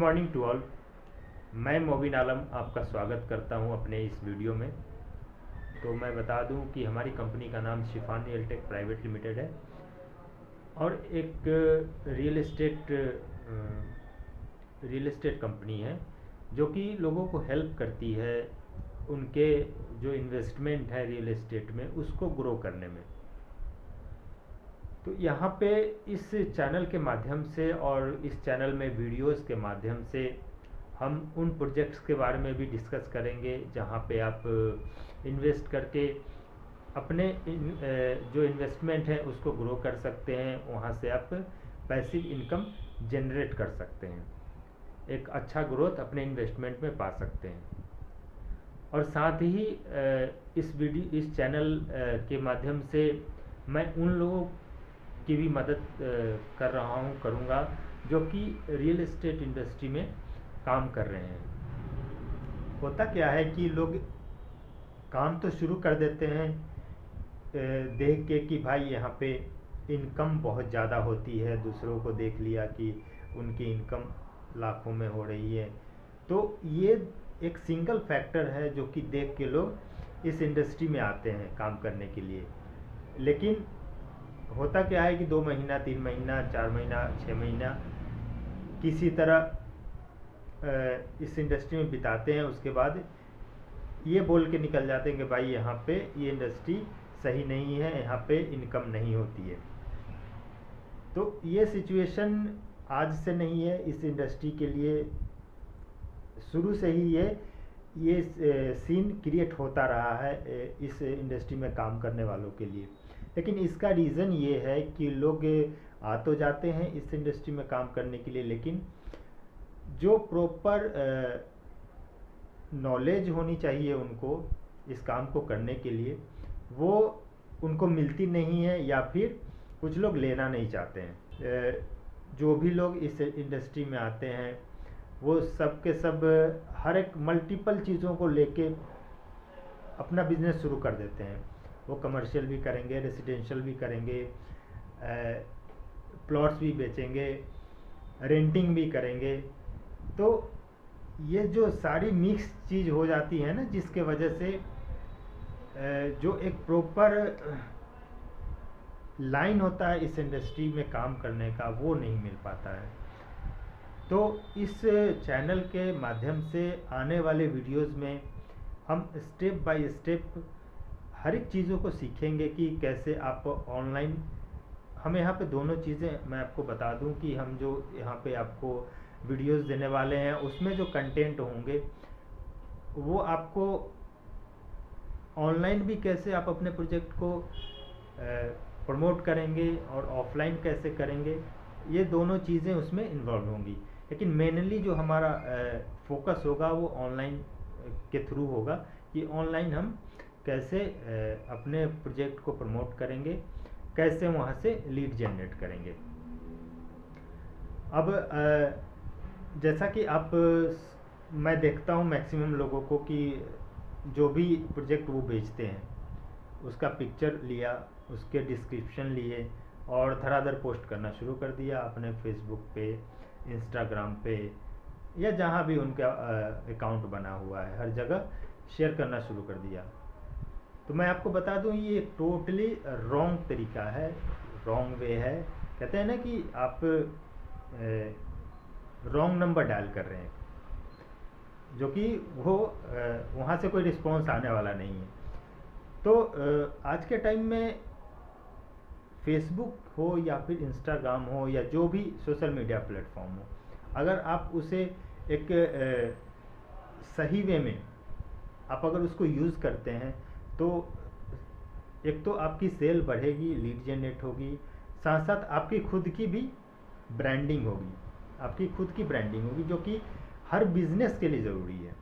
Morning to all. मैं मोबिन आलम आपका स्वागत करता हूं अपने इस वीडियो में। तो मैं बता दूं कि हमारी कंपनी का नाम शिफान रियलटेक प्राइवेट लिमिटेड है और एक रियल एस्टेट कंपनी है जो कि लोगों को हेल्प करती है उनके जो इन्वेस्टमेंट है रियल एस्टेट में उसको ग्रो करने में। तो यहाँ पे इस चैनल के माध्यम से और इस चैनल में वीडियोस के माध्यम से हम उन प्रोजेक्ट्स के बारे में भी डिस्कस करेंगे जहाँ पे आप इन्वेस्ट करके अपने जो इन्वेस्टमेंट है उसको ग्रो कर सकते हैं, वहाँ से आप पैसिव इनकम जनरेट कर सकते हैं, एक अच्छा ग्रोथ अपने इन्वेस्टमेंट में पा सकते हैं। और साथ ही इस चैनल के माध्यम से मैं उन लोगों की भी मदद करूँगा जो कि रियल एस्टेट इंडस्ट्री में काम कर रहे हैं। होता क्या है कि लोग काम तो शुरू कर देते हैं देख के कि भाई यहाँ पे इनकम बहुत ज़्यादा होती है, दूसरों को देख लिया कि उनकी इनकम लाखों में हो रही है, तो ये एक सिंगल फैक्टर है जो कि देख के लोग इस इंडस्ट्री में आते हैं काम करने के लिए। लेकिन होता क्या है कि 2 महीना, 3 महीना, 4 महीना, 6 महीना किसी तरह इस इंडस्ट्री में बिताते हैं, उसके बाद ये बोल के निकल जाते हैं कि भाई यहाँ पे ये इंडस्ट्री सही नहीं है, यहाँ पे इनकम नहीं होती है। तो ये सिचुएशन आज से नहीं है, इस इंडस्ट्री के लिए शुरू से ही ये सीन क्रिएट होता रहा है इस इंडस्ट्री में काम करने वालों के लिए। लेकिन इसका रीज़न ये है कि लोग आ तो जाते हैं इस इंडस्ट्री में काम करने के लिए, लेकिन जो प्रॉपर नॉलेज होनी चाहिए उनको इस काम को करने के लिए वो उनको मिलती नहीं है, या फिर कुछ लोग लेना नहीं चाहते हैं। जो भी लोग इस इंडस्ट्री में आते हैं वो सब के सब हर एक मल्टीपल चीज़ों को लेके अपना बिजनेस शुरू कर देते हैं। वो कमर्शियल भी करेंगे, रेसिडेंशियल भी करेंगे, प्लॉट्स भी बेचेंगे, रेंटिंग भी करेंगे। तो ये जो सारी मिक्स चीज़ हो जाती है ना, जिसके वजह से जो एक प्रॉपर लाइन होता है इस इंडस्ट्री में काम करने का वो नहीं मिल पाता है। तो इस चैनल के माध्यम से आने वाले वीडियोस में हम स्टेप बाय स्टेप हर एक चीज़ों को सीखेंगे कि कैसे आप ऑनलाइन, हमें यहाँ पे दोनों चीज़ें मैं आपको बता दूं कि हम जो यहाँ पे आपको वीडियोस देने वाले हैं उसमें जो कंटेंट होंगे वो आपको ऑनलाइन भी कैसे आप अपने प्रोजेक्ट को प्रमोट करेंगे और ऑफलाइन कैसे करेंगे, ये दोनों चीज़ें उसमें इन्वॉल्व होंगी। लेकिन मेनली जो हमारा फोकस होगा वो ऑनलाइन के थ्रू होगा कि ऑनलाइन हम कैसे अपने प्रोजेक्ट को प्रमोट करेंगे, कैसे वहाँ से लीड जनरेट करेंगे। अब जैसा कि मैं देखता हूँ मैक्सिमम लोगों को कि जो भी प्रोजेक्ट वो बेचते हैं उसका पिक्चर लिया, उसके डिस्क्रिप्शन लिए और धड़ाधड़ पोस्ट करना शुरू कर दिया अपने फेसबुक पे, इंस्टाग्राम पे या जहाँ भी उनका अकाउंट बना हुआ है, हर जगह शेयर करना शुरू कर दिया। तो मैं आपको बता दूं ये टोटली रॉन्ग तरीका है, रॉन्ग वे है। कहते हैं ना कि आप रॉन्ग नंबर डायल कर रहे हैं, जो कि वो वहाँ से कोई रिस्पॉन्स आने वाला नहीं है। तो आज के टाइम में फेसबुक हो या फिर इंस्टाग्राम हो या जो भी सोशल मीडिया प्लेटफॉर्म हो, अगर आप उसे एक सही वे में आप अगर उसको यूज़ करते हैं तो एक तो आपकी सेल बढ़ेगी, लीड जनरेट होगी, साथ साथ आपकी खुद की भी ब्रांडिंग होगी, जो कि हर बिजनेस के लिए ज़रूरी है।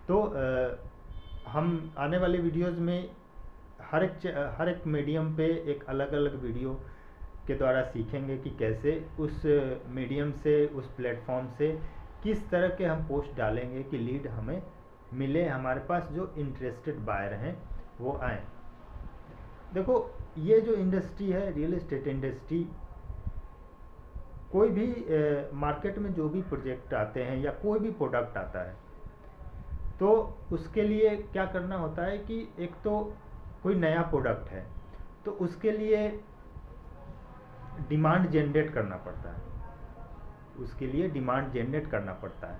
तो हम आने वाले वीडियोस में हर एक मीडियम पे एक अलग अलग वीडियो के द्वारा सीखेंगे कि कैसे उस मीडियम से, उस प्लेटफॉर्म से किस तरह के हम पोस्ट डालेंगे कि लीड हमें मिले, हमारे पास जो इंटरेस्टेड बायर हैं वो आए। देखो ये जो इंडस्ट्री है रियल एस्टेट इंडस्ट्री, कोई भी मार्केट में जो भी प्रोजेक्ट आते हैं या कोई भी प्रोडक्ट आता है, तो उसके लिए क्या करना होता है कि एक तो कोई नया प्रोडक्ट है तो उसके लिए डिमांड जनरेट करना पड़ता है, उसके लिए डिमांड जनरेट करना पड़ता है।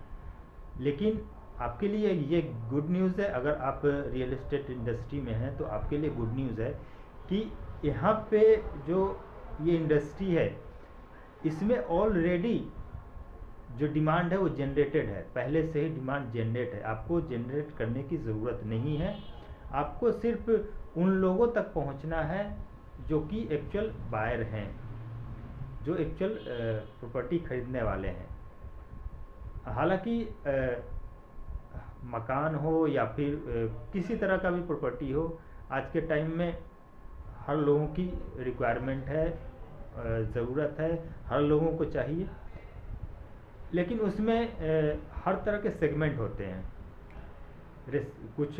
लेकिन आपके लिए ये गुड न्यूज़ है, अगर आप रियल एस्टेट इंडस्ट्री में हैं तो आपके लिए गुड न्यूज़ है कि यहाँ पे जो ये इंडस्ट्री है इसमें ऑलरेडी जो डिमांड है वो जनरेटेड है, पहले से ही डिमांड जनरेट है, आपको जनरेट करने की ज़रूरत नहीं है। आपको सिर्फ उन लोगों तक पहुंचना है जो कि एक्चुअल बायर हैं, जो एक्चुअल प्रॉपर्टी खरीदने वाले हैं। हालांकि मकान हो या फिर किसी तरह का भी प्रॉपर्टी हो, आज के टाइम में हर लोगों की रिक्वायरमेंट है, ज़रूरत है, हर लोगों को चाहिए। लेकिन उसमें हर तरह के सेगमेंट होते हैं। कुछ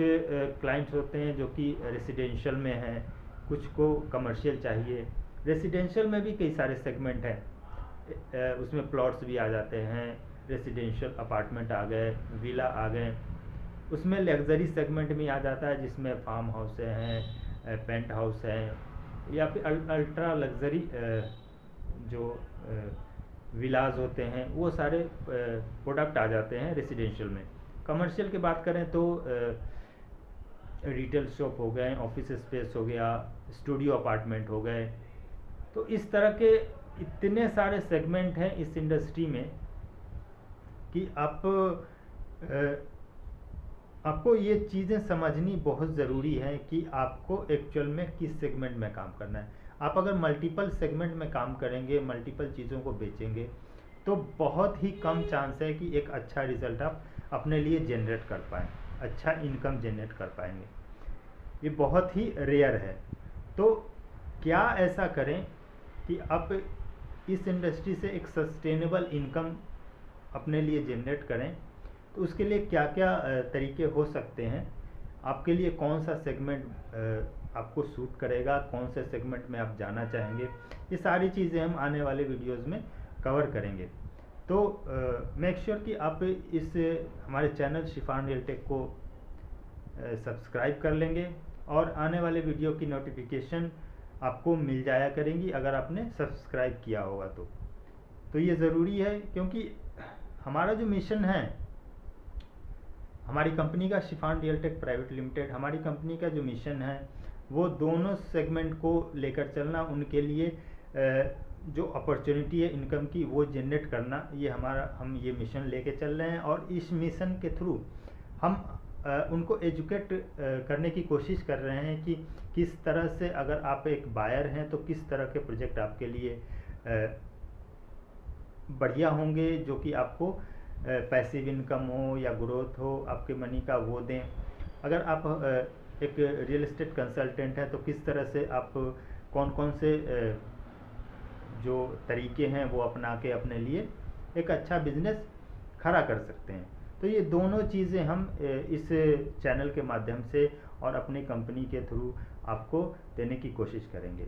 क्लाइंट्स होते हैं जो कि रेसिडेंशियल में हैं, कुछ को कमर्शियल चाहिए। रेसिडेंशियल में भी कई सारे सेगमेंट हैं, उसमें प्लॉट्स भी आ जाते हैं, रेसिडेंशियल अपार्टमेंट आ गए, विला आ गए। उसमें लग्जरी सेगमेंट भी आ जाता है जिसमें फार्म हाउस हैं, पेंट हाउस हैं, या फिर अल्ट्रा लग्जरी जो विलाज होते हैं, वो सारे प्रोडक्ट आ जाते हैं रेसिडेंशियल में। कमर्शियल की बात करें तो रिटेल शॉप हो गए, ऑफिस स्पेस हो गया, स्टूडियो अपार्टमेंट हो गए। तो इस तरह के इतने सारे सेगमेंट हैं इस इंडस्ट्री में कि आपको ये चीज़ें समझनी बहुत ज़रूरी है कि आपको एक्चुअल में किस सेगमेंट में काम करना है। आप अगर मल्टीपल सेगमेंट में काम करेंगे, मल्टीपल चीज़ों को बेचेंगे, तो बहुत ही कम चांस है कि एक अच्छा रिजल्ट आप अपने लिए जनरेट कर पाएँ, अच्छा इनकम जनरेट कर पाएंगे। ये बहुत ही रेयर है। तो क्या ऐसा करें कि आप इस इंडस्ट्री से एक सस्टेनेबल इनकम अपने लिए जनरेट करें, तो उसके लिए क्या क्या तरीके हो सकते हैं, आपके लिए कौन सा सेगमेंट आपको सूट करेगा, कौन से सेगमेंट में आप जाना चाहेंगे, ये सारी चीज़ें हम आने वाले वीडियोस में कवर करेंगे। तो मेक श्योर कि आप इस हमारे चैनल शिफान रियलटेक को सब्सक्राइब कर लेंगे और आने वाले वीडियो की नोटिफिकेशन आपको मिल जाया करेंगी अगर आपने सब्सक्राइब किया होगा तो ये ज़रूरी है, क्योंकि हमारा जो मिशन है, हमारी कंपनी का शिफान रियलटेक प्राइवेट लिमिटेड, हमारी कंपनी का जो मिशन है वो दोनों सेगमेंट को लेकर चलना, उनके लिए जो अपॉर्चुनिटी है इनकम की वो जनरेट करना, ये हम ये मिशन लेके चल रहे हैं। और इस मिशन के थ्रू हम उनको एजुकेट करने की कोशिश कर रहे हैं कि किस तरह से, अगर आप एक बायर हैं तो किस तरह के प्रोजेक्ट आपके लिए बढ़िया होंगे, जो कि आपको पैसिव इनकम हो या ग्रोथ हो आपके मनी का वो दें। अगर आप एक रियल एस्टेट कंसल्टेंट हैं तो किस तरह से आप कौन कौन से जो तरीके हैं वो अपना के अपने लिए एक अच्छा बिजनेस खड़ा कर सकते हैं। तो ये दोनों चीज़ें हम इस चैनल के माध्यम से और अपनी कंपनी के थ्रू आपको देने की कोशिश करेंगे।